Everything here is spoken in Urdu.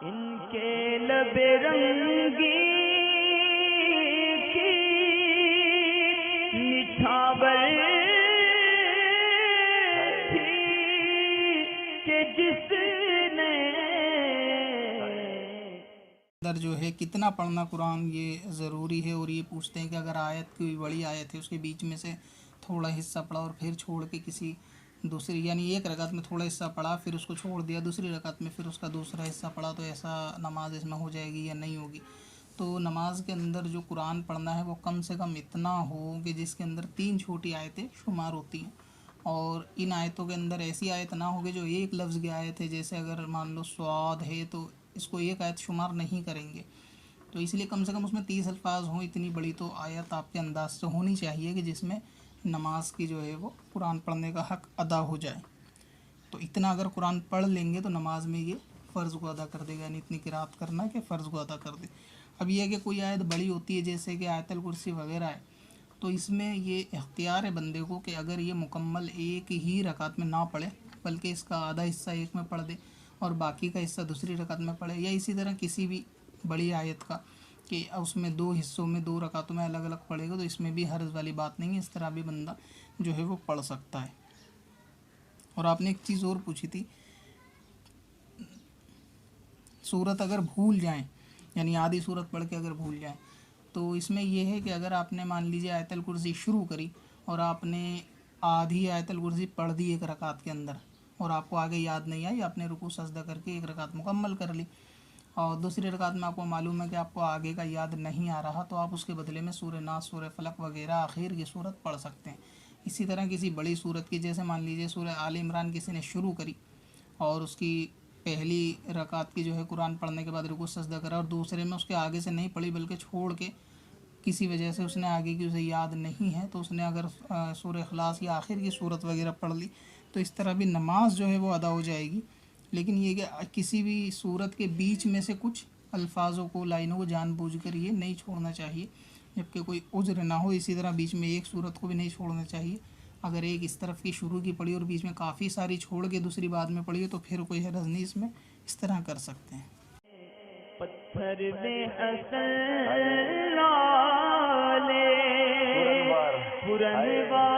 ان کے لب رنگی کی نچھاور تھی کہ جس نے اندر جو ہے کتنا پڑھنا قرآن یہ ضروری ہے. اور یہ پوچھتے ہیں کہ اگر آیت کوئی بڑی آیت ہے اس کے بیچ میں سے تھوڑا حصہ پڑھا اور پھر چھوڑ کے کسی دوسری یعنی ایک رکعت میں تھوڑا حصہ پڑھا پھر اس کو چھوڑ دیا, دوسری رکعت میں پھر اس کا دوسرا حصہ پڑھا, تو ایسا نماز اس میں ہو جائے گی یا نہیں ہوگی. تو نماز کے اندر جو قرآن پڑھنا ہے وہ کم سے کم اتنا ہو کہ جس کے اندر 3 چھوٹی آیتیں شمار ہوتی ہیں, اور ان آیتوں کے اندر ایسی آیت نہ ہو کہ جو ایک لفظ کی آیت ہے, جیسے اگر مان لو صاد ہے تو اس کو ایک آیت شمار نہیں کریں گے. تو اس لیے کم سے کم اس میں 30 الفاظ ہوں. اتنی بڑی تو آیت آپ کے انداز سے ہونی چاہیے کہ جس میں نماز کی جو ہے وہ قرآن پڑھنے کا حق ادا ہو جائے. تو اتنا اگر قرآن پڑھ لیں گے تو نماز میں یہ فرض کو ادا کر دے گا, یعنی اتنی قرات کرنا کہ فرض کو ادا کر دے. اب یہ ہے کہ کوئی آیت بڑی ہوتی ہے جیسے کہ آیت الکرسی وغیرہ ہے, تو اس میں یہ اختیار ہے بندے کو کہ اگر یہ مکمل ایک ہی رکعت میں نہ پڑھے بلکہ اس کا آدھا حصہ ایک میں پڑھ دے اور باقی کا حصہ دوسری رکعت میں پڑھے, یا اسی طرح کسی بھی بڑی آیت کا کہ اس میں 2 حصوں میں 2 رکعتوں میں الگ الگ پڑھے گا, تو اس میں بھی حرج والی بات نہیں ہے. اس طرح بھی بندہ جو ہے وہ پڑھ سکتا ہے. اور آپ نے ایک چیز اور پوچھی تھی, سورت اگر بھول جائیں یعنی آدھی سورت پڑھ کے اگر بھول جائیں, تو اس میں یہ ہے کہ اگر آپ نے مان لیجیے آیت الکرسی شروع کری اور آپ نے آدھی آیت الکرسی پڑھ دی ایک رکعت کے اندر اور آپ کو آگے یاد نہیں آئی, آپ نے رکوع سجدہ کر کے ایک رکعت مکمل کر لی, اور دوسری رکعت میں آپ کو معلوم ہے کہ آپ کو آگے کا یاد نہیں آ رہا, تو آپ اس کے بدلے میں سورہ ناس, سورہ فلق وغیرہ آخر کی صورت پڑھ سکتے ہیں. اسی طرح کسی بڑی صورت کی جیسے مان لیجیے سورہ آل عمران کسی نے شروع کری اور اس کی پہلی رکعت کی جو ہے قرآن پڑھنے کے بعد رکوع سجدہ کرا اور دوسرے میں اس کے آگے سے نہیں پڑھی بلکہ چھوڑ کے کسی وجہ سے اس نے آگے کی اسے یاد نہیں ہے, تو اس نے اگر سورہ اخلاص یا آخر کی صورت وغیرہ پڑھ لی تو اس طرح بھی نماز جو ہے وہ ادا ہو جائے گی. لیکن یہ کہ کسی بھی صورت کے بیچ میں سے کچھ الفاظوں کو لائنوں کو جان بوجھ کر یہ نہیں چھوڑنا چاہیے جبکہ کوئی عذر نہ ہو. اسی طرح بیچ میں ایک صورت کو بھی نہیں چھوڑنا چاہیے. اگر ایک اس طرف کی شروع کی پڑھی اور بیچ میں کافی ساری چھوڑ کے دوسری بعد میں پڑھی تو پھر کوئی حرج نہیں, اس میں اس طرح کر سکتے ہیں. پتھر میں حسن لالے پرنوار